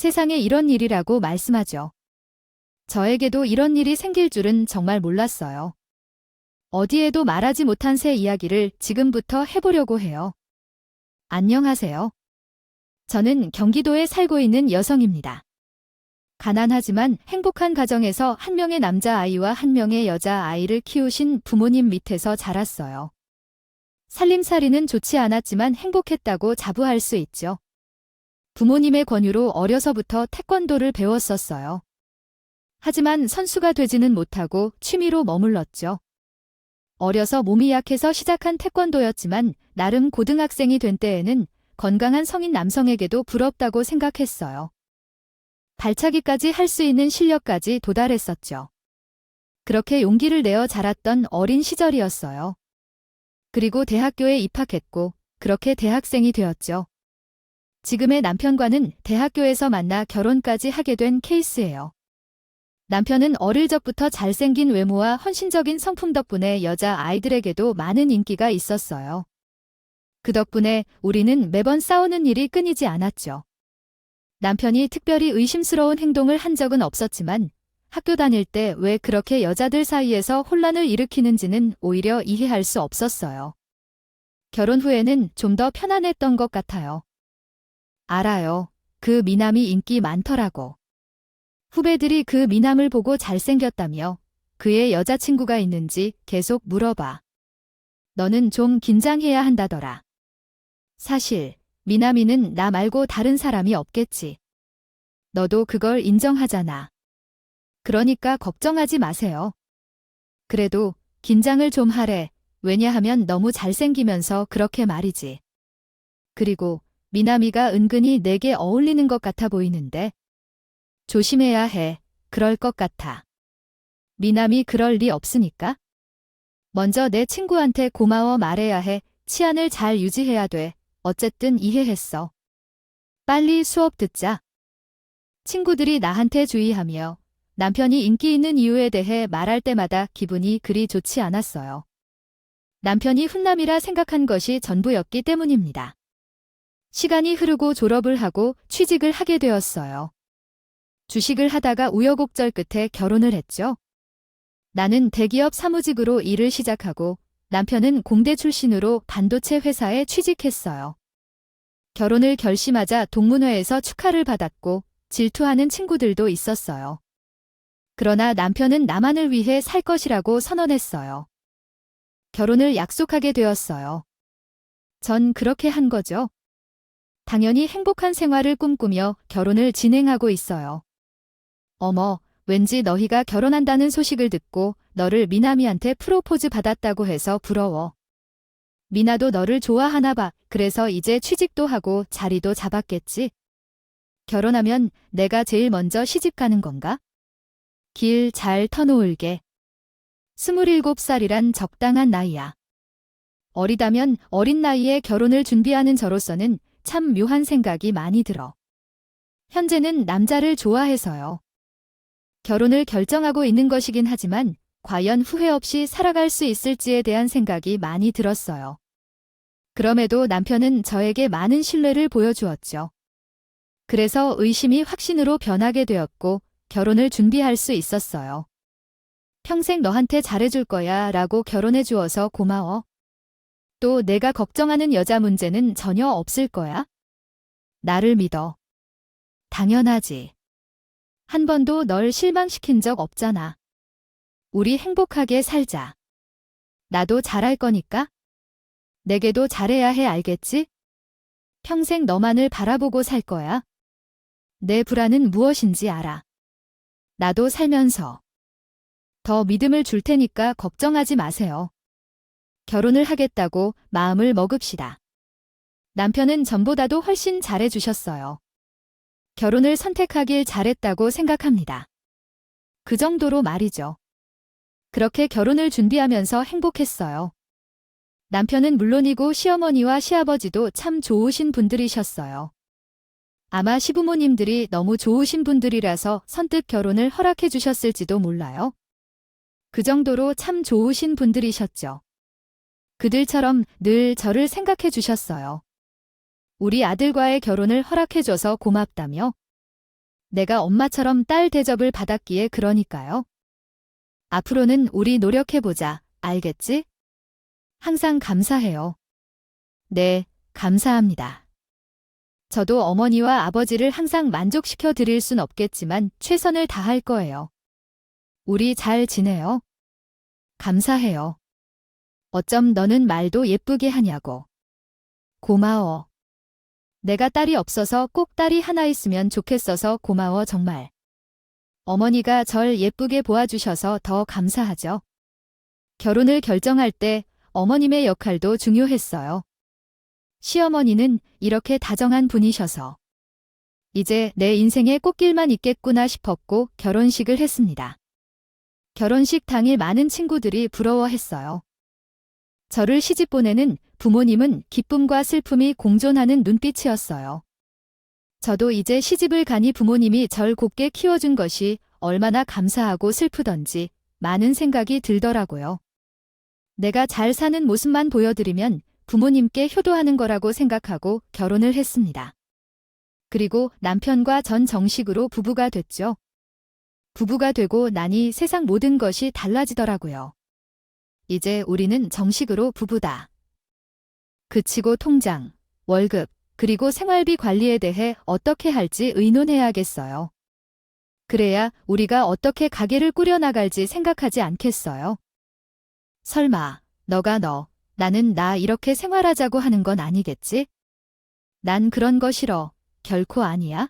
세상에 이런 일이라고 말씀하죠. 저에게도 이런 일이 생길 줄은 정말 몰랐어요. 어디에도 말하지 못한 새 이야기를 지금부터 해보려고 해요. 안녕하세요. 저는 경기도에 살고 있는 여성입니다. 가난하지만 행복한 가정에서 한 명의 남자아이와 한 명의 여자아이를 키우신 부모님 밑에서 자랐어요. 살림살이는 좋지 않았지만 행복했다고 자부할 수 있죠. 부모님의 권유로 어려서부터 태권도를 배웠었어요. 하지만 선수가 되지는 못하고 취미로 머물렀죠. 어려서 몸이 약해서 시작한 태권도였지만 나름 고등학생이 된 때에는 건강한 성인 남성에게도 부럽다고 생각했어요. 발차기까지 할 수 있는 실력까지 도달했었죠. 그렇게 용기를 내어 자랐던 어린 시절이었어요. 그리고 대학교에 입학했고 그렇게 대학생이 되었죠. 지금의 남편과는 대학교에서 만나 결혼까지 하게 된 케이스예요. 남편은 어릴 적부터 잘생긴 외모와 헌신적인 성품 덕분에 여자아이들에게도 많은 인기가 있었어요. 그 덕분에 우리는 매번 싸우는 일이 끊이지 않았죠. 남편이 특별히 의심스러운 행동을 한 적은 없었지만 학교 다닐 때 왜 그렇게 여자들 사이에서 혼란을 일으키는지는 오히려 이해할 수 없었어요. 결혼 후에는 좀 더 편안했던 것 같아요. 알아요. 그 미남이 인기 많더라고. 후배들이 그 미남을 보고 잘생겼다며 그의 여자친구가 있는지 계속 물어봐. 너는 좀 긴장해야 한다더라. 사실 미남이는 나 말고 다른 사람이 없겠지. 너도 그걸 인정하잖아. 그러니까 걱정하지 마세요. 그래도 긴장을 좀 하래. 왜냐하면 너무 잘생기면서 그렇게 말이지. 그리고 미남이가 은근히 내게 어울리는 것 같아 보이는데. 조심해야 해. 그럴 것 같아. 미남이 그럴 리 없으니까. 먼저 내 친구한테 고마워 말해야 해. 치안을 잘 유지해야 돼. 어쨌든 이해했어. 빨리 수업 듣자. 친구들이 나한테 주의하며 남편이 인기 있는 이유에 대해 말할 때마다 기분이 그리 좋지 않았어요. 남편이 훈남이라 생각한 것이 전부였기 때문입니다. 시간이 흐르고 졸업을 하고 취직을 하게 되었어요. 주식을 하다가 우여곡절 끝에 결혼을 했죠. 나는 대기업 사무직으로 일을 시작하고 남편은 공대 출신으로 반도체 회사에 취직했어요. 결혼을 결심하자 동문회에서 축하를 받았고 질투하는 친구들도 있었어요. 그러나 남편은 나만을 위해 살 것이라고 선언했어요. 결혼을 약속하게 되었어요. 전 그렇게 한 거죠. 당연히 행복한 생활을 꿈꾸며 결혼을 진행하고 있어요. 어머, 왠지 너희가 결혼한다는 소식을 듣고 너를 미남이한테 프로포즈 받았다고 해서 부러워. 미나도 너를 좋아하나 봐. 그래서 이제 취직도 하고 자리도 잡았겠지. 결혼하면 내가 제일 먼저 시집 가는 건가? 길 잘 터놓을게. 27살이란 적당한 나이야. 어리다면 어린 나이에 결혼을 준비하는 저로서는 참 묘한 생각이 많이 들어. 현재는 남자를 좋아해서요. 결혼을 결정하고 있는 것이긴 하지만 과연 후회 없이 살아갈 수 있을지에 대한 생각이 많이 들었어요. 그럼에도 남편은 저에게 많은 신뢰를 보여주었죠. 그래서 의심이 확신으로 변하게 되었고 결혼을 준비할 수 있었어요. 평생 너한테 잘해줄 거야 라고 결혼해 주어서 고마워. 또 내가 걱정하는 여자 문제는 전혀 없을 거야. 나를 믿어. 당연하지. 한 번도 널 실망시킨 적 없잖아. 우리 행복하게 살자. 나도 잘할 거니까. 내게도 잘해야 해 알겠지? 평생 너만을 바라보고 살 거야. 내 불안은 무엇인지 알아. 나도 살면서 더 믿음을 줄 테니까 걱정하지 마세요. 결혼을 하겠다고 마음을 먹읍시다. 남편은 전보다도 훨씬 잘해주셨어요. 결혼을 선택하길 잘했다고 생각합니다. 그 정도로 말이죠. 그렇게 결혼을 준비하면서 행복했어요. 남편은 물론이고 시어머니와 시아버지도 참 좋으신 분들이셨어요. 아마 시부모님들이 너무 좋으신 분들이라서 선뜻 결혼을 허락해 주셨을지도 몰라요. 그 정도로 참 좋으신 분들이셨죠. 그들처럼 늘 저를 생각해 주셨어요. 우리 아들과의 결혼을 허락해 줘서 고맙다며. 내가 엄마처럼 딸 대접을 받았기에 그러니까요. 앞으로는 우리 노력해보자. 알겠지? 항상 감사해요. 네, 감사합니다. 저도 어머니와 아버지를 항상 만족시켜 드릴 순 없겠지만 최선을 다할 거예요. 우리 잘 지내요? 감사해요. 어쩜 너는 말도 예쁘게 하냐고. 고마워. 내가 딸이 없어서 꼭 딸이 하나 있으면 좋겠어서 고마워 정말. 어머니가 절 예쁘게 보아주셔서 더 감사하죠. 결혼을 결정할 때 어머님의 역할도 중요했어요. 시어머니는 이렇게 다정한 분이셔서 이제 내 인생의 꽃길만 있겠구나 싶었고 결혼식을 했습니다. 결혼식 당일 많은 친구들이 부러워했어요. 저를 시집 보내는 부모님은 기쁨과 슬픔이 공존하는 눈빛이었어요. 저도 이제 시집을 가니 부모님이 절 곱게 키워준 것이 얼마나 감사하고 슬프던지 많은 생각이 들더라고요. 내가 잘 사는 모습만 보여드리면 부모님께 효도하는 거라고 생각하고 결혼을 했습니다. 그리고 남편과 전 정식으로 부부가 됐죠. 부부가 되고 나니 세상 모든 것이 달라지더라고요. 이제 우리는 정식으로 부부다. 그치고 통장, 월급, 그리고 생활비 관리에 대해 어떻게 할지 의논해야겠어요. 그래야 우리가 어떻게 가게를 꾸려나갈지 생각하지 않겠어요. 설마, 너가 너, 나는 나 이렇게 생활하자고 하는 건 아니겠지? 난 그런 거 싫어. 결코 아니야.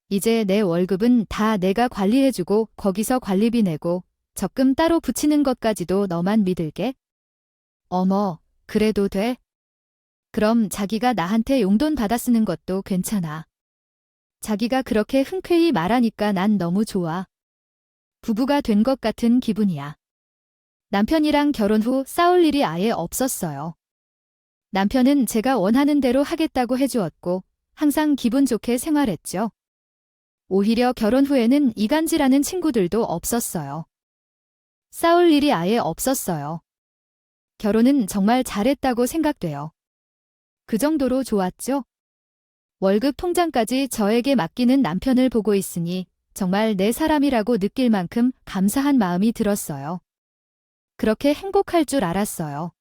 이제 내 월급은 다 내가 관리해주고 거기서 관리비 내고 적금 따로 붙이는 것까지도 너만 믿을게. 어머, 그래도 돼? 그럼 자기가 나한테 용돈 받아 쓰는 것도 괜찮아. 자기가 그렇게 흔쾌히 말하니까 난 너무 좋아. 부부가 된 것 같은 기분이야. 남편이랑 결혼 후 싸울 일이 아예 없었어요. 남편은 제가 원하는 대로 하겠다고 해주었고 항상 기분 좋게 생활했죠. 오히려 결혼 후에는 이간질하는 친구들도 없었어요. 싸울 일이 아예 없었어요. 결혼은 정말 잘했다고 생각돼요. 그 정도로 좋았죠? 월급 통장까지 저에게 맡기는 남편을 보고 있으니 정말 내 사람이라고 느낄 만큼 감사한 마음이 들었어요. 그렇게 행복할 줄 알았어요.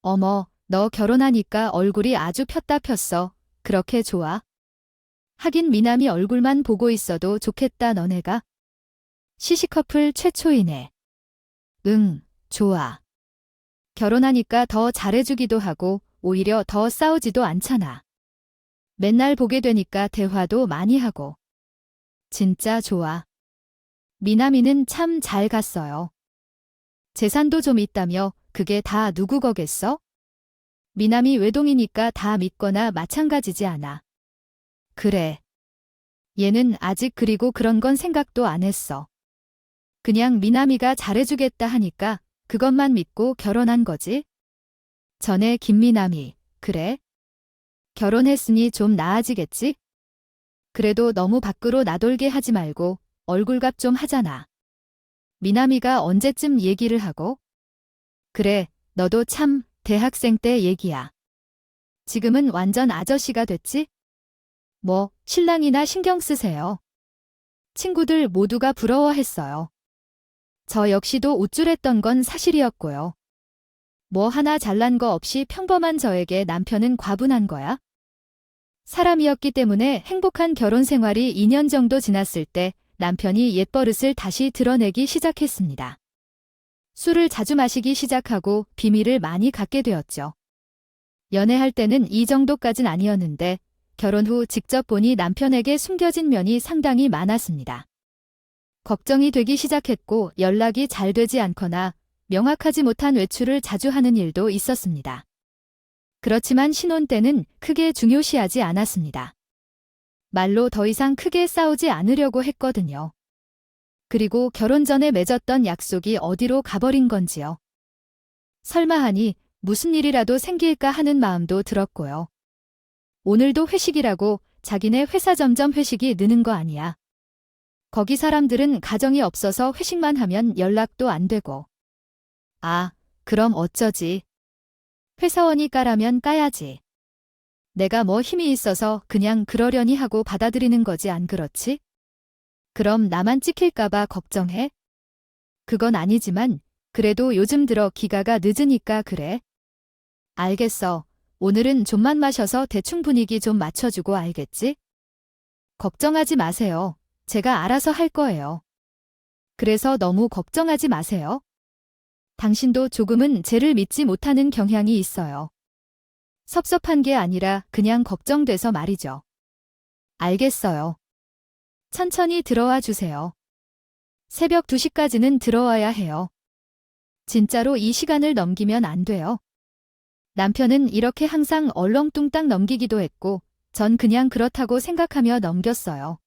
어머, 너 결혼하니까 얼굴이 아주 폈다 폈어. 그렇게 좋아? 하긴 미남이 얼굴만 보고 있어도 좋겠다 너네가. 시시커플 최초이네. 응, 좋아. 결혼하니까 더 잘해주기도 하고 오히려 더 싸우지도 않잖아. 맨날 보게 되니까 대화도 많이 하고. 진짜 좋아. 미남이는 참 잘 갔어요. 재산도 좀 있다며 그게 다 누구 거겠어? 미남이 외동이니까 다 믿거나 마찬가지지 않아. 그래. 얘는 아직 그리고 그런 건 생각도 안 했어. 그냥 미남이가 잘해주겠다 하니까 그것만 믿고 결혼한 거지. 전에 김미남이, 그래? 결혼했으니 좀 나아지겠지? 그래도 너무 밖으로 나돌게 하지 말고 얼굴값 좀 하잖아. 미남이가 언제쯤 얘기를 하고? 그래, 너도 참 대학생 때 얘기야. 지금은 완전 아저씨가 됐지? 뭐, 신랑이나 신경 쓰세요. 친구들 모두가 부러워했어요. 저 역시도 우쭐했던 건 사실이었고요. 뭐 하나 잘난 거 없이 평범한 저에게 남편은 과분한 거야? 사람이었기 때문에 행복한 결혼 생활이 2년 정도 지났을 때 남편이 옛버릇을 다시 드러내기 시작했습니다. 술을 자주 마시기 시작하고 비밀을 많이 갖게 되었죠. 연애할 때는 이 정도까진 아니었는데 결혼 후 직접 보니 남편에게 숨겨진 면이 상당히 많았습니다. 걱정이 되기 시작했고 연락이 잘 되지 않거나 명확하지 못한 외출을 자주 하는 일도 있었습니다. 그렇지만 신혼 때는 크게 중요시하지 않았습니다. 말로 더 이상 크게 싸우지 않으려고 했거든요. 그리고 결혼 전에 맺었던 약속이 어디로 가버린 건지요. 설마 하니 무슨 일이라도 생길까 하는 마음도 들었고요. 오늘도 회식이라고 자기네 회사 점점 회식이 느는 거 아니야. 거기 사람들은 가정이 없어서 회식만 하면 연락도 안 되고. 아, 그럼 어쩌지. 회사원이 까라면 까야지. 내가 뭐 힘이 있어서 그냥 그러려니 하고 받아들이는 거지 안 그렇지? 그럼 나만 찍힐까봐 걱정해? 그건 아니지만 그래도 요즘 들어 기가가 늦으니까 그래. 알겠어. 오늘은 좀만 마셔서 대충 분위기 좀 맞춰주고 알겠지? 걱정하지 마세요. 제가 알아서 할 거예요. 그래서 너무 걱정하지 마세요. 당신도 조금은 쟤를 믿지 못하는 경향이 있어요. 섭섭한 게 아니라 그냥 걱정돼서 말이죠. 알겠어요. 천천히 들어와 주세요. 새벽 2시까지는 들어와야 해요. 진짜로 이 시간을 넘기면 안 돼요. 남편은 이렇게 항상 얼렁뚱땅 넘기기도 했고, 전 그냥 그렇다고 생각하며 넘겼어요.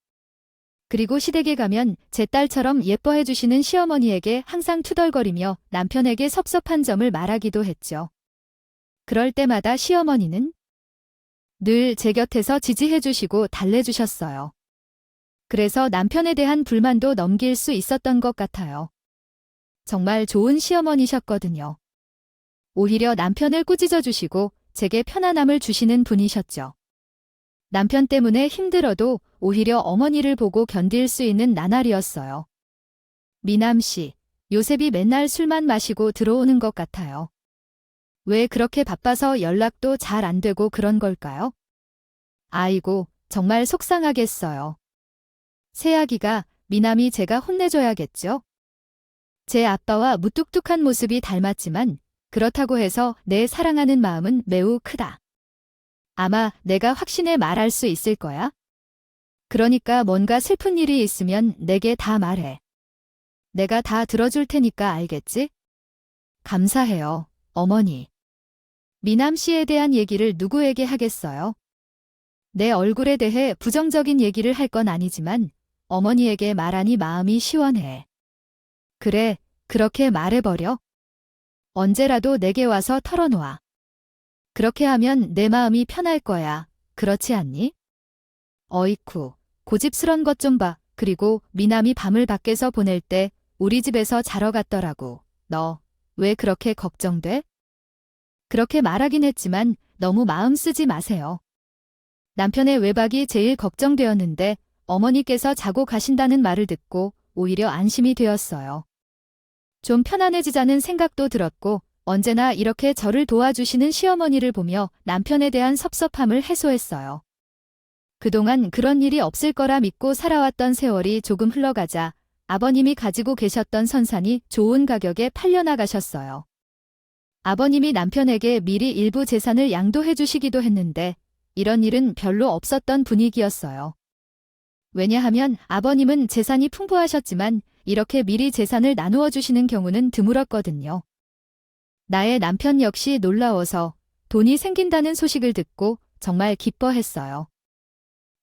그리고 시댁에 가면 제 딸처럼 예뻐해 주시는 시어머니에게 항상 투덜거리며 남편에게 섭섭한 점을 말하기도 했죠. 그럴 때마다 시어머니는 늘 제 곁에서 지지해 주시고 달래 주셨어요. 그래서 남편에 대한 불만도 넘길 수 있었던 것 같아요. 정말 좋은 시어머니셨거든요. 오히려 남편을 꾸짖어 주시고 제게 편안함을 주시는 분이셨죠. 남편 때문에 힘들어도 오히려 어머니를 보고 견딜 수 있는 나날이었어요. 미남 씨, 요셉이 맨날 술만 마시고 들어오는 것 같아요. 왜 그렇게 바빠서 연락도 잘 안 되고 그런 걸까요? 아이고, 정말 속상하겠어요. 새아기가 미남이 제가 혼내줘야겠죠? 제 아빠와 무뚝뚝한 모습이 닮았지만 그렇다고 해서 내 사랑하는 마음은 매우 크다. 아마 내가 확신에 말할 수 있을 거야. 그러니까 뭔가 슬픈 일이 있으면 내게 다 말해. 내가 다 들어줄 테니까 알겠지? 감사해요, 어머니. 미남 씨에 대한 얘기를 누구에게 하겠어요? 내 얼굴에 대해 부정적인 얘기를 할 건 아니지만 어머니에게 말하니 마음이 시원해. 그래, 그렇게 말해버려. 언제라도 내게 와서 털어놓아. 그렇게 하면 내 마음이 편할 거야. 그렇지 않니? 어이쿠, 고집스런 것 좀 봐. 그리고 미남이 밤을 밖에서 보낼 때 우리 집에서 자러 갔더라고. 너, 왜 그렇게 걱정돼? 그렇게 말하긴 했지만 너무 마음 쓰지 마세요. 남편의 외박이 제일 걱정되었는데 어머니께서 자고 가신다는 말을 듣고 오히려 안심이 되었어요. 좀 편안해지자는 생각도 들었고 언제나 이렇게 저를 도와주시는 시어머니를 보며 남편에 대한 섭섭함을 해소했어요. 그동안 그런 일이 없을 거라 믿고 살아왔던 세월이 조금 흘러가자 아버님이 가지고 계셨던 선산이 좋은 가격에 팔려나가셨어요. 아버님이 남편에게 미리 일부 재산을 양도해 주시기도 했는데 이런 일은 별로 없었던 분위기였어요. 왜냐하면 아버님은 재산이 풍부하셨지만 이렇게 미리 재산을 나누어 주시는 경우는 드물었거든요. 나의 남편 역시 놀라워서 돈이 생긴다는 소식을 듣고 정말 기뻐했어요.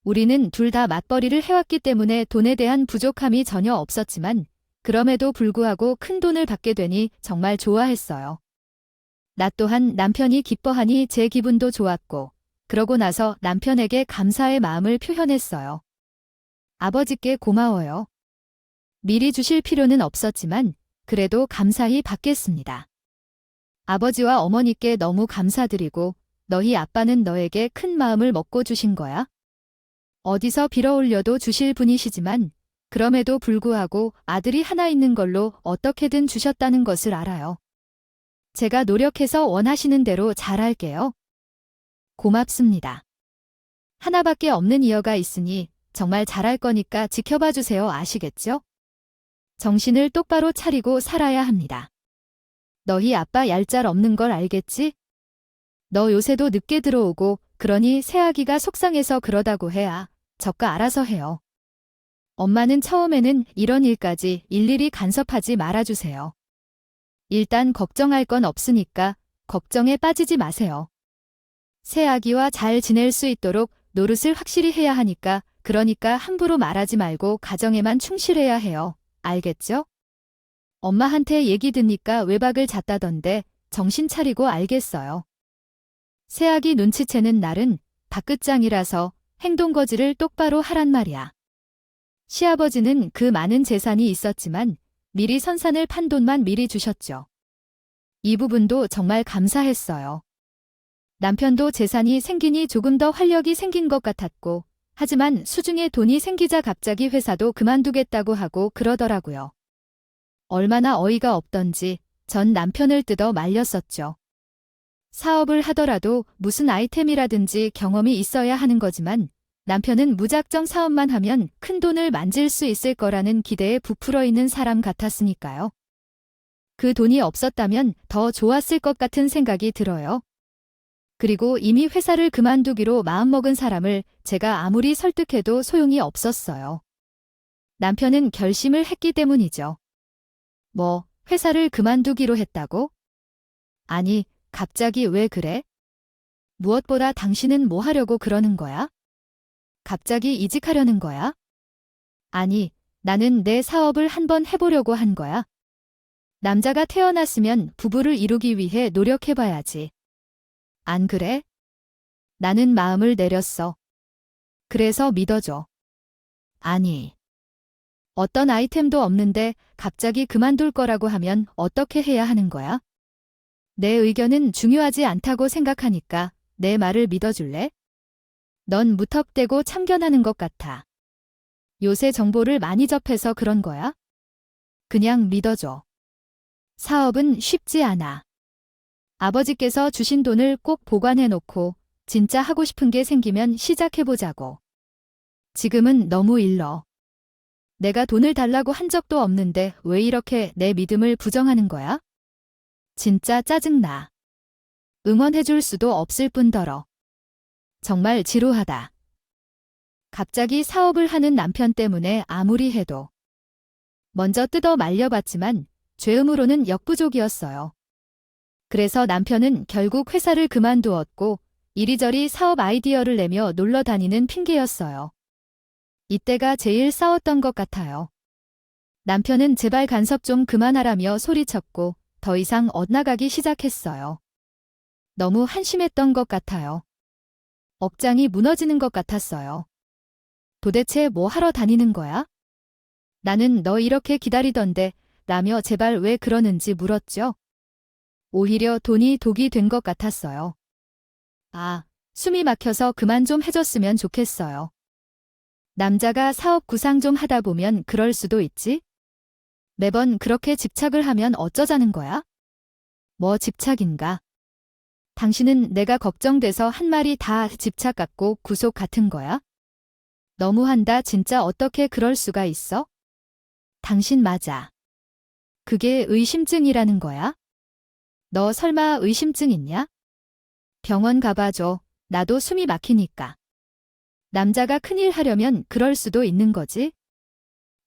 우리는 둘 다 맞벌이를 해왔기 때문에 돈에 대한 부족함이 전혀 없었지만 그럼에도 불구하고 큰 돈을 받게 되니 정말 좋아했어요. 나 또한 남편이 기뻐하니 제 기분도 좋았고 그러고 나서 남편에게 감사의 마음을 표현했어요. 아버지께 고마워요. 미리 주실 필요는 없었지만 그래도 감사히 받겠습니다. 아버지와 어머니께 너무 감사드리고 너희 아빠는 너에게 큰 마음을 먹고 주신 거야? 어디서 빌어올려도 주실 분이시지만 그럼에도 불구하고 아들이 하나 있는 걸로 어떻게든 주셨다는 것을 알아요. 제가 노력해서 원하시는 대로 잘할게요. 고맙습니다. 하나밖에 없는 이어가 있으니 정말 잘할 거니까 지켜봐 주세요. 아시겠죠? 정신을 똑바로 차리고 살아야 합니다. 너희 아빠 얄짤 없는 걸 알겠지? 너 요새도 늦게 들어오고 그러니 새아기가 속상해서 그러다고 해야 저가 알아서 해요. 엄마는 처음에는 이런 일까지 일일이 간섭하지 말아주세요. 일단 걱정할 건 없으니까 걱정에 빠지지 마세요. 새아기와 잘 지낼 수 있도록 노릇을 확실히 해야 하니까 그러니까 함부로 말하지 말고 가정에만 충실해야 해요. 알겠죠? 엄마한테 얘기 듣니까 외박을 잤다던데 정신 차리고 알겠어요. 새아기 눈치채는 날은 박끝장이라서 행동거지를 똑바로 하란 말이야. 시아버지는 그 많은 재산이 있었지만 미리 선산을 판 돈만 미리 주셨죠. 이 부분도 정말 감사했어요. 남편도 재산이 생기니 조금 더 활력이 생긴 것 같았고, 하지만 수중에 돈이 생기자 갑자기 회사도 그만두겠다고 하고 그러더라고요. 얼마나 어이가 없던지 전 남편을 뜯어 말렸었죠. 사업을 하더라도 무슨 아이템이라든지 경험이 있어야 하는 거지만 남편은 무작정 사업만 하면 큰 돈을 만질 수 있을 거라는 기대에 부풀어 있는 사람 같았으니까요. 그 돈이 없었다면 더 좋았을 것 같은 생각이 들어요. 그리고 이미 회사를 그만두기로 마음먹은 사람을 제가 아무리 설득해도 소용이 없었어요. 남편은 결심을 했기 때문이죠. 뭐, 회사를 그만두기로 했다고? 아니, 갑자기 왜 그래? 무엇보다 당신은 뭐 하려고 그러는 거야? 갑자기 이직하려는 거야? 아니, 나는 내 사업을 한번 해보려고 한 거야. 남자가 태어났으면 부부를 이루기 위해 노력해봐야지. 안 그래? 나는 마음을 내렸어. 그래서 믿어줘. 아니. 어떤 아이템도 없는데 갑자기 그만둘 거라고 하면 어떻게 해야 하는 거야? 내 의견은 중요하지 않다고 생각하니까 내 말을 믿어줄래? 넌 무턱대고 참견하는 것 같아. 요새 정보를 많이 접해서 그런 거야? 그냥 믿어줘. 사업은 쉽지 않아. 아버지께서 주신 돈을 꼭 보관해놓고 진짜 하고 싶은 게 생기면 시작해보자고. 지금은 너무 일러. 내가 돈을 달라고 한 적도 없는데 왜 이렇게 내 믿음을 부정하는 거야? 진짜 짜증나. 응원해줄 수도 없을 뿐더러. 정말 지루하다. 갑자기 사업을 하는 남편 때문에 아무리 해도. 먼저 뜯어 말려봤지만 죄음으로는 역부족이었어요. 그래서 남편은 결국 회사를 그만두었고 이리저리 사업 아이디어를 내며 놀러 다니는 핑계였어요. 이때가 제일 싸웠던 것 같아요. 남편은 제발 간섭 좀 그만하라며 소리쳤고 더 이상 엇나가기 시작했어요. 너무 한심했던 것 같아요. 억장이 무너지는 것 같았어요. 도대체 뭐 하러 다니는 거야? 나는 너 이렇게 기다리던데 라며 제발 왜 그러는지 물었죠. 오히려 돈이 독이 된 것 같았어요. 아, 숨이 막혀서 그만 좀 해줬으면 좋겠어요. 남자가 사업 구상 좀 하다 보면 그럴 수도 있지? 매번 그렇게 집착을 하면 어쩌자는 거야? 뭐 집착인가? 당신은 내가 걱정돼서 한 말이 다 집착 같고 구속 같은 거야? 너무한다 진짜 어떻게 그럴 수가 있어? 당신 맞아. 그게 의심증이라는 거야? 너 설마 의심증 있냐? 병원 가봐줘. 나도 숨이 막히니까. 남자가 큰일 하려면 그럴 수도 있는 거지.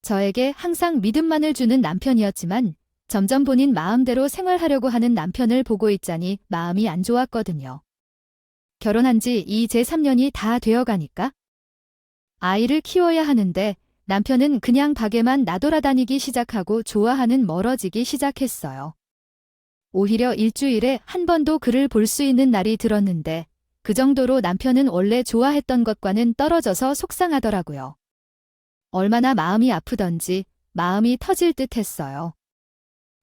저에게 항상 믿음만을 주는 남편이었지만 점점 본인 마음대로 생활하려고 하는 남편을 보고 있자니 마음이 안 좋았거든요. 결혼한 지 이제 3년이 다 되어가니까. 아이를 키워야 하는데 남편은 그냥 밖에만 나돌아다니기 시작하고 좋아하는 멀어지기 시작했어요. 오히려 일주일에 한 번도 그를 볼 수 있는 날이 들었는데 그 정도로 남편은 원래 좋아했던 것과는 떨어져서 속상하더라고요. 얼마나 마음이 아프던지 마음이 터질 듯 했어요.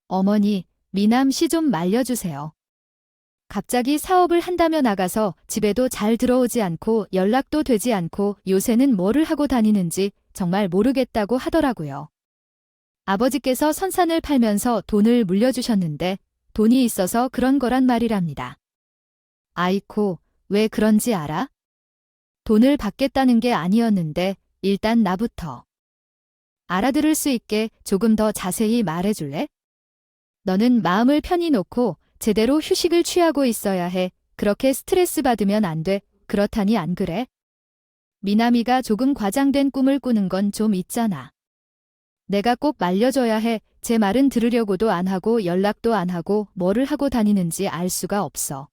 어머니, 미남 씨 좀 말려주세요. 갑자기 사업을 한다며 나가서 집에도 잘 들어오지 않고 연락도 되지 않고 요새는 뭐를 하고 다니는지 정말 모르겠다고 하더라고요. 아버지께서 선산을 팔면서 돈을 물려주셨는데 돈이 있어서 그런 거란 말이랍니다. 아이코, 왜 그런지 알아? 돈을 받겠다는 게 아니었는데 일단 나부터. 알아들을 수 있게 조금 더 자세히 말해줄래? 너는 마음을 편히 놓고 제대로 휴식을 취하고 있어야 해. 그렇게 스트레스 받으면 안 돼. 그렇다니 안 그래? 미남이가 조금 과장된 꿈을 꾸는 건 좀 있잖아. 내가 꼭 말려줘야 해. 제 말은 들으려고도 안 하고 연락도 안 하고 뭐를 하고 다니는지 알 수가 없어.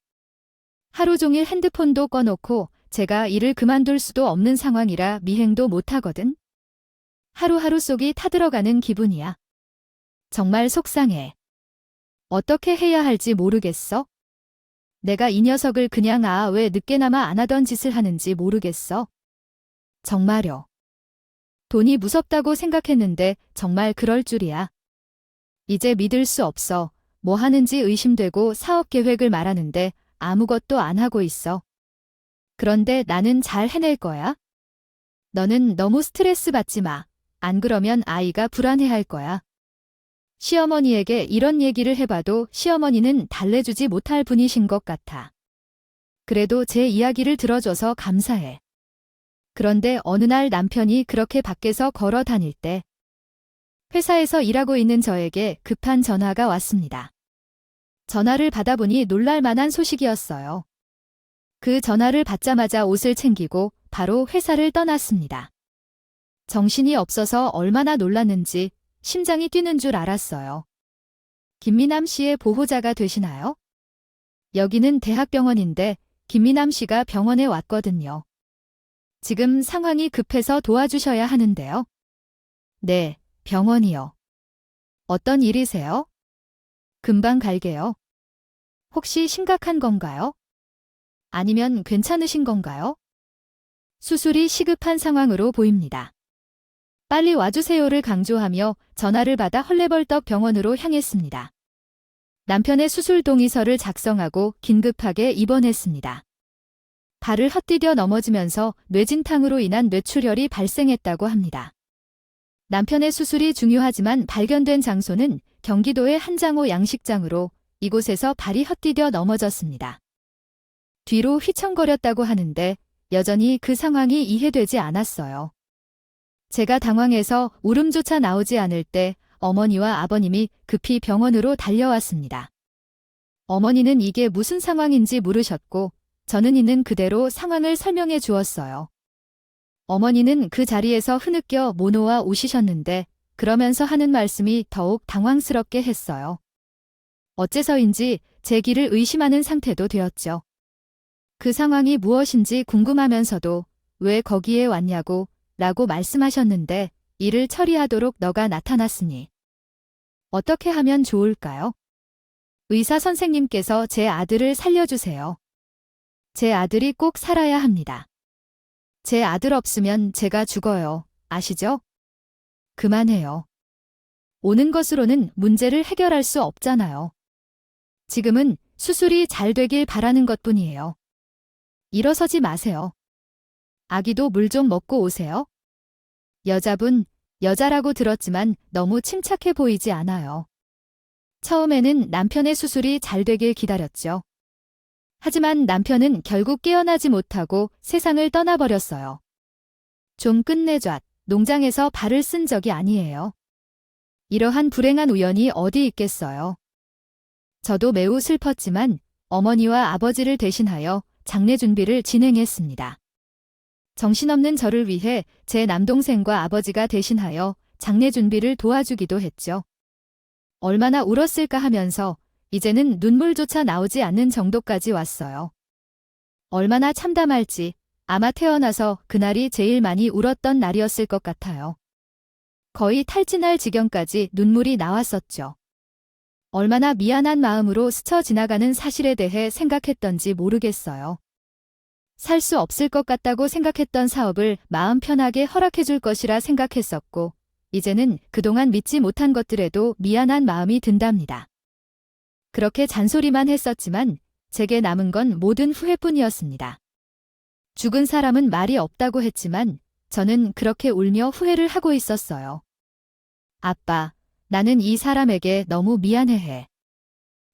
하루 종일 핸드폰도 꺼놓고 제가 일을 그만둘 수도 없는 상황이라 미행도 못하거든. 하루하루 속이 타들어가는 기분이야. 정말 속상해. 어떻게 해야 할지 모르겠어. 내가 이 녀석을 그냥 왜 늦게나마 안 하던 짓을 하는지 모르겠어. 정말요. 돈이 무섭다고 생각했는데 정말 그럴 줄이야. 이제 믿을 수 없어. 뭐 하는지 의심되고 사업 계획을 말하는데 아무것도 안 하고 있어. 그런데 나는 잘 해낼 거야. 너는 너무 스트레스 받지 마. 안 그러면 아이가 불안해할 거야. 시어머니에게 이런 얘기를 해봐도 시어머니는 달래주지 못할 분이신 것 같아. 그래도 제 이야기를 들어줘서 감사해. 그런데 어느 날 남편이 그렇게 밖에서 걸어 다닐 때 회사에서 일하고 있는 저에게 급한 전화가 왔습니다. 전화를 받아보니 놀랄 만한 소식이었어요. 그 전화를 받자마자 옷을 챙기고 바로 회사를 떠났습니다. 정신이 없어서 얼마나 놀랐는지 심장이 뛰는 줄 알았어요. 김미남 씨의 보호자가 되시나요? 여기는 대학병원인데 김미남 씨가 병원에 왔거든요. 지금 상황이 급해서 도와주셔야 하는데요. 네, 병원이요. 어떤 일이세요? 금방 갈게요. 혹시 심각한 건가요? 아니면 괜찮으신 건가요? 수술이 시급한 상황으로 보입니다. 빨리 와주세요를 강조하며 전화를 받아 헐레벌떡 병원으로 향했습니다. 남편의 수술 동의서를 작성하고 긴급하게 입원했습니다. 발을 헛디뎌 넘어지면서 뇌진탕으로 인한 뇌출혈이 발생했다고 합니다. 남편의 수술이 중요하지만 발견된 장소는 경기도의 한장호 양식장으로 이곳에서 발이 헛디뎌 넘어졌습니다. 뒤로 휘청거렸다고 하는데 여전히 그 상황이 이해되지 않았어요. 제가 당황해서 울음조차 나오지 않을 때 어머니와 아버님이 급히 병원으로 달려왔습니다. 어머니는 이게 무슨 상황인지 물으셨고 저는 있는 그대로 상황을 설명해 주었어요. 어머니는 그 자리에서 흐느껴 못 놓아 우시셨는데 그러면서 하는 말씀이 더욱 당황스럽게 했어요. 어째서인지 제 길을 의심하는 상태도 되었죠. 그 상황이 무엇인지 궁금하면서도 왜 거기에 왔냐고 라고 말씀하셨는데 일을 처리하도록 너가 나타났으니 어떻게 하면 좋을까요? 의사 선생님께서 제 아들을 살려주세요. 제 아들이 꼭 살아야 합니다. 제 아들 없으면 제가 죽어요. 아시죠? 그만해요. 오는 것으로는 문제를 해결할 수 없잖아요. 지금은 수술이 잘 되길 바라는 것뿐이에요. 일어서지 마세요. 아기도 물 좀 먹고 오세요. 여자분, 여자라고 들었지만 너무 침착해 보이지 않아요. 처음에는 남편의 수술이 잘 되길 기다렸죠. 하지만 남편은 결국 깨어나지 못하고 세상을 떠나버렸어요. 좀 끝내줘. 농장에서 발을 쓴 적이 아니에요. 이러한 불행한 우연이 어디 있겠어요. 저도 매우 슬펐지만 어머니와 아버지를 대신하여 장례 준비를 진행했습니다. 정신없는 저를 위해 제 남동생과 아버지가 대신하여 장례 준비를 도와주기도 했죠. 얼마나 울었을까 하면서 이제는 눈물조차 나오지 않는 정도까지 왔어요. 얼마나 참담할지 아마 태어나서 그날이 제일 많이 울었던 날이었을 것 같아요. 거의 탈진할 지경까지 눈물이 나왔었죠. 얼마나 미안한 마음으로 스쳐 지나가는 사실에 대해 생각했던지 모르겠어요. 살 수 없을 것 같다고 생각했던 사업을 마음 편하게 허락해 줄 것이라 생각했었고, 이제는 그동안 믿지 못한 것들에도 미안한 마음이 든답니다. 그렇게 잔소리만 했었지만 제게 남은 건 모든 후회뿐이었습니다. 죽은 사람은 말이 없다고 했지만 저는 그렇게 울며 후회를 하고 있었어요. 아빠, 나는 이 사람에게 너무 미안해해.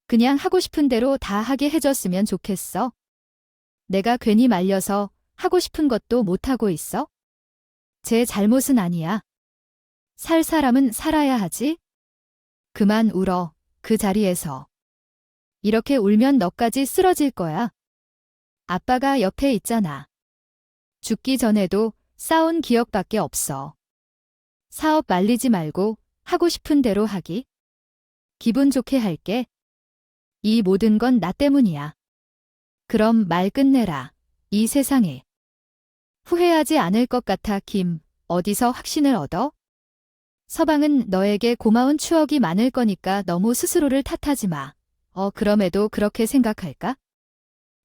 그냥 하고 싶은 대로 다 하게 해줬으면 좋겠어. 내가 괜히 말려서 하고 싶은 것도 못하고 있어? 제 잘못은 아니야. 살 사람은 살아야 하지? 그만 울어, 그 자리에서. 이렇게 울면 너까지 쓰러질 거야. 아빠가 옆에 있잖아. 죽기 전에도 싸운 기억밖에 없어. 사업 말리지 말고 하고 싶은 대로 하기. 기분 좋게 할게. 이 모든 건 나 때문이야. 그럼 말 끝내라. 이 세상에. 후회하지 않을 것 같아, 김. 어디서 확신을 얻어? 서방은 너에게 고마운 추억이 많을 거니까 너무 스스로를 탓하지 마. 그럼에도 그렇게 생각할까?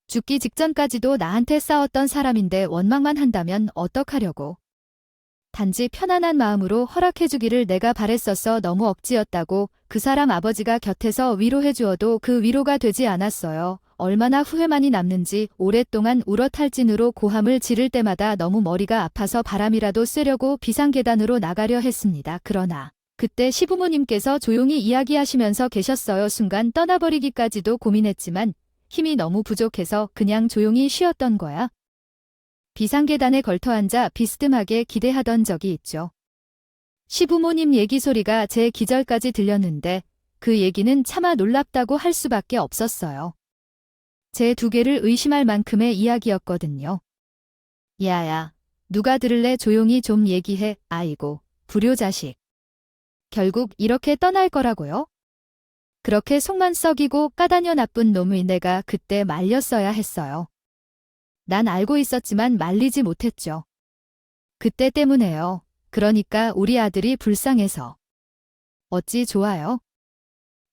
죽기 직전까지도 나한테 싸웠던 사람인데 원망만 한다면 어떡하려고. 단지 편안한 마음으로 허락해주기를 내가 바랬었어. 너무 억지였다고. 그 사람 아버지가 곁에서 위로해 주어도 그 위로가 되지 않았어요. 얼마나 후회만이 남는지 오랫동안 울어탈진으로 고함을 지를 때마다 너무 머리가 아파서 바람이라도 쐬려고 비상계단으로 나가려 했습니다. 그러나 그때 시부모님께서 조용히 이야기하시면서 계셨어요. 순간 떠나버리기까지도 고민했지만 힘이 너무 부족해서 그냥 조용히 쉬었던 거야. 비상계단에 걸터앉아 비스듬하게 기대하던 적이 있죠. 시부모님 얘기 소리가 제 기절까지 들렸는데 그 얘기는 차마 놀랍다고 할 수밖에 없었어요. 제 두 개를 의심할 만큼의 이야기였거든요. 야야, 누가 들을래? 조용히 좀 얘기해. 아이고, 불효자식. 결국 이렇게 떠날 거라고요? 그렇게 속만 썩이고 까다녀 나쁜 놈의 내가 그때 말렸어야 했어요. 난 알고 있었지만 말리지 못했죠. 그때 때문에요. 그러니까 우리 아들이 불쌍해서. 어찌 좋아요?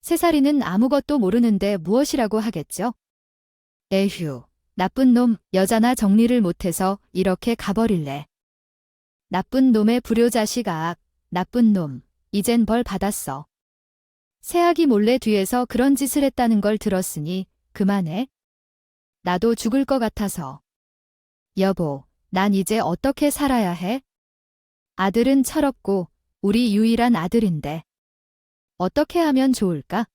3살이는 아무것도 모르는데 무엇이라고 하겠죠? 에휴, 나쁜 놈, 여자나 정리를 못해서 이렇게 가버릴래. 나쁜 놈의 불효자식 악, 나쁜 놈, 이젠 벌 받았어. 새아기 몰래 뒤에서 그런 짓을 했다는 걸 들었으니 그만해. 나도 죽을 것 같아서. 여보, 난 이제 어떻게 살아야 해? 아들은 철없고 우리 유일한 아들인데. 어떻게 하면 좋을까?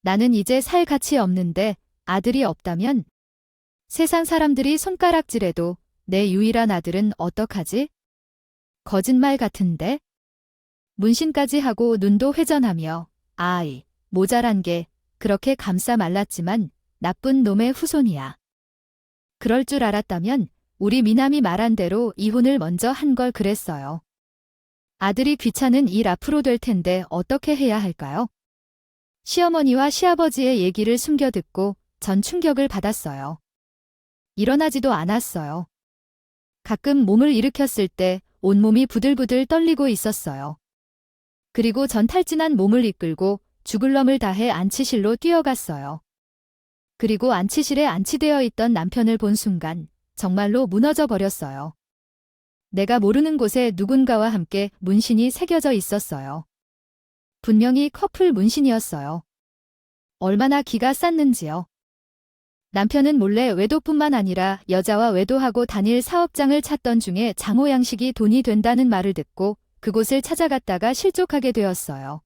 나는 이제 살 가치 없는데 아들이 없다면? 세상 사람들이 손가락질해도 내 유일한 아들은 어떡하지? 거짓말 같은데? 문신까지 하고 눈도 회전하며 아이, 모자란 게 그렇게 감싸 말랐지만 나쁜 놈의 후손이야. 그럴 줄 알았다면 우리 미남이 말한 대로 이혼을 먼저 한 걸 그랬어요. 아들이 귀찮은 일 앞으로 될 텐데 어떻게 해야 할까요? 시어머니와 시아버지의 얘기를 숨겨듣고 전 충격을 받았어요. 일어나지도 않았어요. 가끔 몸을 일으켰을 때 온몸이 부들부들 떨리고 있었어요. 그리고 전 탈진한 몸을 이끌고 죽을 놈을 다해 안치실로 뛰어갔어요. 그리고 안치실에 안치되어 있던 남편을 본 순간 정말로 무너져 버렸어요. 내가 모르는 곳에 누군가와 함께 문신이 새겨져 있었어요. 분명히 커플 문신이었어요. 얼마나 기가 쌌는지요. 남편은 몰래 외도뿐만 아니라 여자와 외도하고 다닐 사업장을 찾던 중에 장호 양식이 돈이 된다는 말을 듣고 그곳을 찾아갔다가 실족하게 되었어요.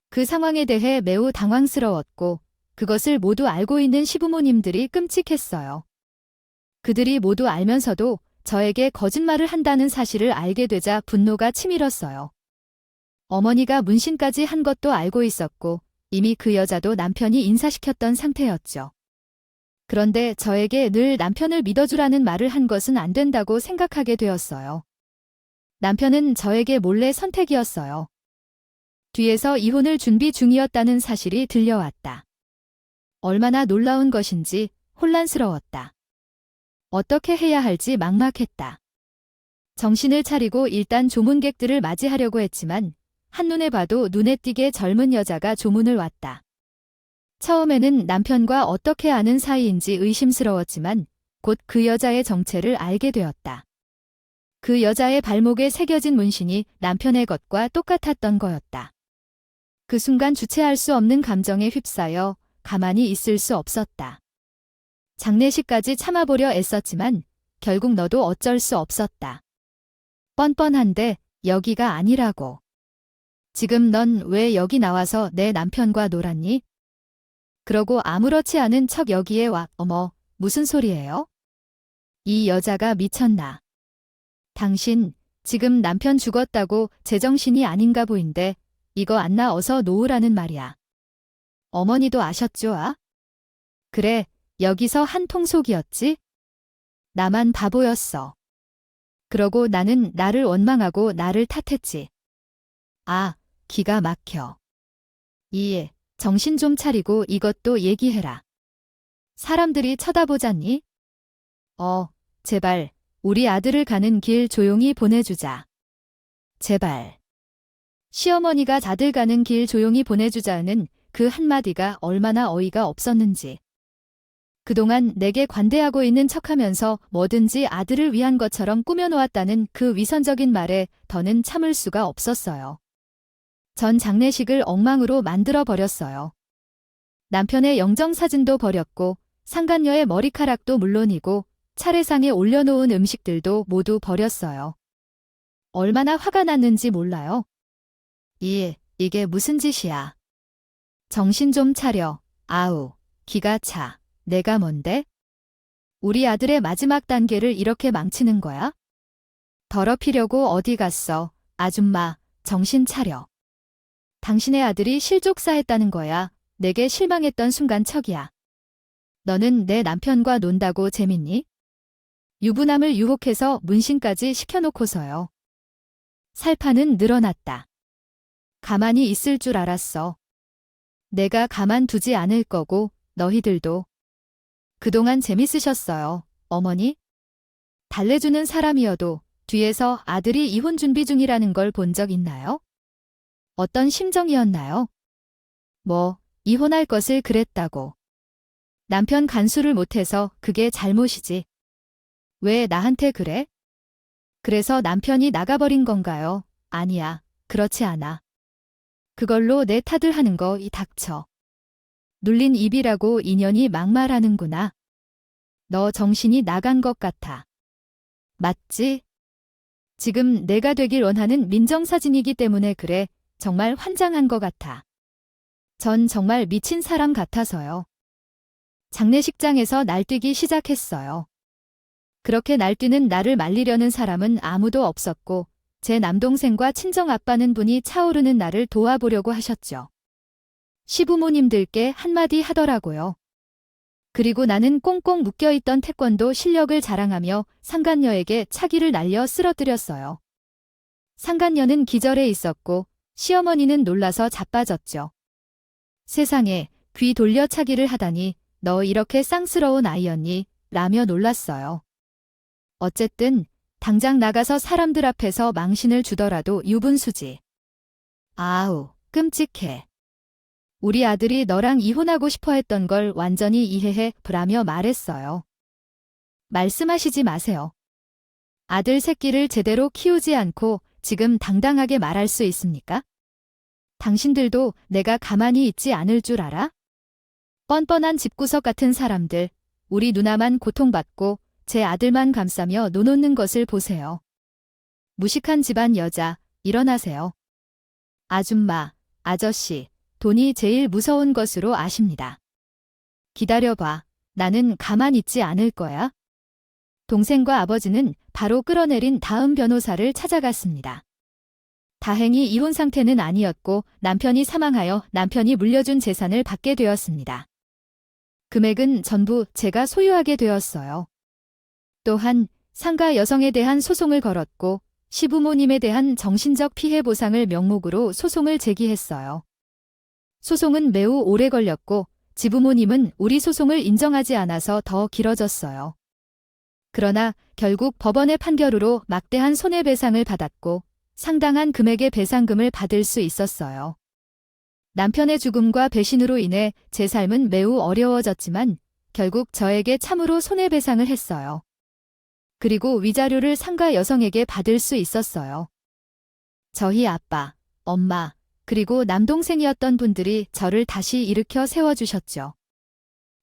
그 상황에 대해 매우 당황스러웠고 그것을 모두 알고 있는 시부모님들이 끔찍했어요. 그들이 모두 알면서도 저에게 거짓말을 한다는 사실을 알게 되자 분노가 치밀었어요. 어머니가 문신까지 한 것도 알고 있었고 이미 그 여자도 남편이 인사시켰던 상태였죠. 그런데 저에게 늘 남편을 믿어주라는 말을 한 것은 안 된다고 생각하게 되었어요. 남편은 저에게 몰래 선택이었어요. 뒤에서 이혼을 준비 중이었다는 사실이 들려왔다. 얼마나 놀라운 것인지 혼란스러웠다. 어떻게 해야 할지 막막했다. 정신을 차리고 일단 조문객들을 맞이하려고 했지만 한눈에 봐도 눈에 띄게 젊은 여자가 조문을 왔다. 처음에는 남편과 어떻게 아는 사이인지 의심스러웠지만 곧 그 여자의 정체를 알게 되었다. 그 여자의 발목에 새겨진 문신이 남편의 것과 똑같았던 거였다. 그 순간 주체할 수 없는 감정에 휩싸여 가만히 있을 수 없었다. 장례식까지 참아보려 애썼지만 결국 너도 어쩔 수 없었다. 뻔뻔한데 여기가 아니라고. 지금 넌 왜 여기 나와서 내 남편과 놀았니? 그러고 아무렇지 않은 척 여기에 와. 어머, 무슨 소리예요? 이 여자가 미쳤나? 당신 지금 남편 죽었다고 제정신이 아닌가 보인데 이거 안나 어서 놓으라는 말이야. 어머니도 아셨죠? 아? 그래, 여기서 한통속이었지? 나만 바보였어. 그러고 나는 나를 원망하고 나를 탓했지. 아, 기가 막혀. 이해, 정신 좀 차리고 이것도 얘기해라. 사람들이 쳐다보잖니? 제발, 우리 아들을 가는 길 조용히 보내주자. 제발. 시어머니가 자들 가는 길 조용히 보내주자는 그 한마디가 얼마나 어이가 없었는지. 그동안 내게 관대하고 있는 척하면서 뭐든지 아들을 위한 것처럼 꾸며놓았다는 그 위선적인 말에 더는 참을 수가 없었어요. 전 장례식을 엉망으로 만들어 버렸어요. 남편의 영정사진도 버렸고 상간녀의 머리카락도 물론이고 차례상에 올려놓은 음식들도 모두 버렸어요. 얼마나 화가 났는지 몰라요. 이게 무슨 짓이야. 정신 좀 차려. 아우, 기가 차. 내가 뭔데? 우리 아들의 마지막 단계를 이렇게 망치는 거야? 더럽히려고 어디 갔어. 아줌마, 정신 차려. 당신의 아들이 실족사했다는 거야. 내게 실망했던 순간 척이야. 너는 내 남편과 논다고 재밌니? 유부남을 유혹해서 문신까지 시켜놓고서요. 살판은 늘어났다. 가만히 있을 줄 알았어. 내가 가만두지 않을 거고 너희들도. 그동안 재밌으셨어요, 어머니? 달래주는 사람이어도 뒤에서 아들이 이혼 준비 중이라는 걸 본 적 있나요? 어떤 심정이었나요? 이혼할 것을 그랬다고. 남편 간수를 못해서 그게 잘못이지. 왜 나한테 그래? 그래서 남편이 나가버린 건가요? 아니야, 그렇지 않아. 그걸로 내 탓을 하는 거 이 닥쳐. 눌린 입이라고 인연이 막말하는구나. 너 정신이 나간 것 같아. 맞지? 지금 내가 되길 원하는 민정사진이기 때문에 그래. 정말 환장한 것 같아. 전 정말 미친 사람 같아서요. 장례식장에서 날뛰기 시작했어요. 그렇게 날뛰는 나를 말리려는 사람은 아무도 없었고 제 남동생과 친정아빠는 분이 차오르는 나를 도와보려고 하셨죠. 시부모님들께 한마디 하더라고요. 그리고 나는 꽁꽁 묶여있던 태권도 실력을 자랑하며 상간녀에게 차기를 날려 쓰러뜨렸어요. 상간녀는 기절해 있었고 시어머니는 놀라서 자빠졌죠. 세상에, 귀 돌려 차기를 하다니 너 이렇게 쌍스러운 아이였니? 라며 놀랐어요. 어쨌든 당장 나가서 사람들 앞에서 망신을 주더라도 유분수지. 아우, 끔찍해. 우리 아들이 너랑 이혼하고 싶어 했던 걸 완전히 이해해 라며 말했어요. 말씀하시지 마세요. 아들 새끼를 제대로 키우지 않고 지금 당당하게 말할 수 있습니까? 당신들도 내가 가만히 있지 않을 줄 알아? 뻔뻔한 집구석 같은 사람들, 우리 누나만 고통받고 제 아들만 감싸며 노놓는 것을 보세요. 무식한 집안 여자, 일어나세요. 아줌마, 아저씨, 돈이 제일 무서운 것으로 아십니다. 기다려봐. 나는 가만 있지 않을 거야. 동생과 아버지는 바로 끌어내린 다음 변호사를 찾아갔습니다. 다행히 이혼 상태는 아니었고 남편이 사망하여 남편이 물려준 재산을 받게 되었습니다. 금액은 전부 제가 소유하게 되었어요. 또한 상가 여성에 대한 소송을 걸었고 시부모님에 대한 정신적 피해 보상을 명목으로 소송을 제기했어요. 소송은 매우 오래 걸렸고 지부모님은 우리 소송을 인정하지 않아서 더 길어졌어요. 그러나 결국 법원의 판결으로 막대한 손해배상을 받았고 상당한 금액의 배상금을 받을 수 있었어요. 남편의 죽음과 배신으로 인해 제 삶은 매우 어려워졌지만 결국 저에게 참으로 손해배상을 했어요. 그리고 위자료를 상가 여성에게 받을 수 있었어요. 저희 아빠, 엄마, 그리고 남동생이었던 분들이 저를 다시 일으켜 세워주셨죠.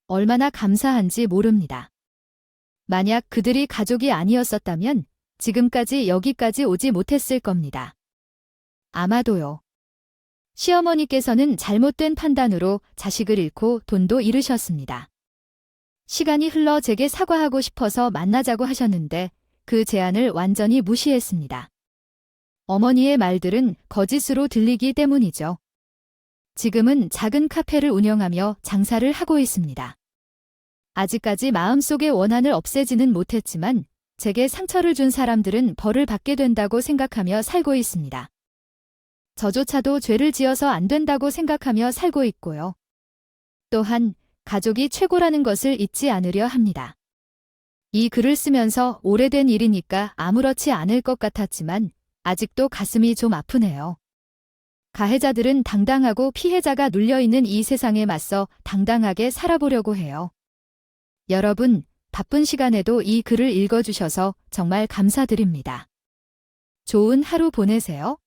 얼마나 감사한지 모릅니다. 만약 그들이 가족이 아니었었다면 지금까지 여기까지 오지 못했을 겁니다. 아마도요. 시어머니께서는 잘못된 판단으로 자식을 잃고 돈도 잃으셨습니다. 시간이 흘러 제게 사과하고 싶어서 만나자고 하셨는데 그 제안을 완전히 무시했습니다. 어머니의 말들은 거짓으로 들리기 때문이죠. 지금은 작은 카페를 운영하며 장사를 하고 있습니다. 아직까지 마음속의 원한을 없애지는 못했지만 제게 상처를 준 사람들은 벌을 받게 된다고 생각하며 살고 있습니다. 저조차도 죄를 지어서 안 된다고 생각하며 살고 있고요. 또한 가족이 최고라는 것을 잊지 않으려 합니다. 이 글을 쓰면서 오래된 일이니까 아무렇지 않을 것 같았지만 아직도 가슴이 좀 아프네요. 가해자들은 당당하고 피해자가 눌려있는 이 세상에 맞서 당당하게 살아보려고 해요. 여러분, 바쁜 시간에도 이 글을 읽어주셔서 정말 감사드립니다. 좋은 하루 보내세요.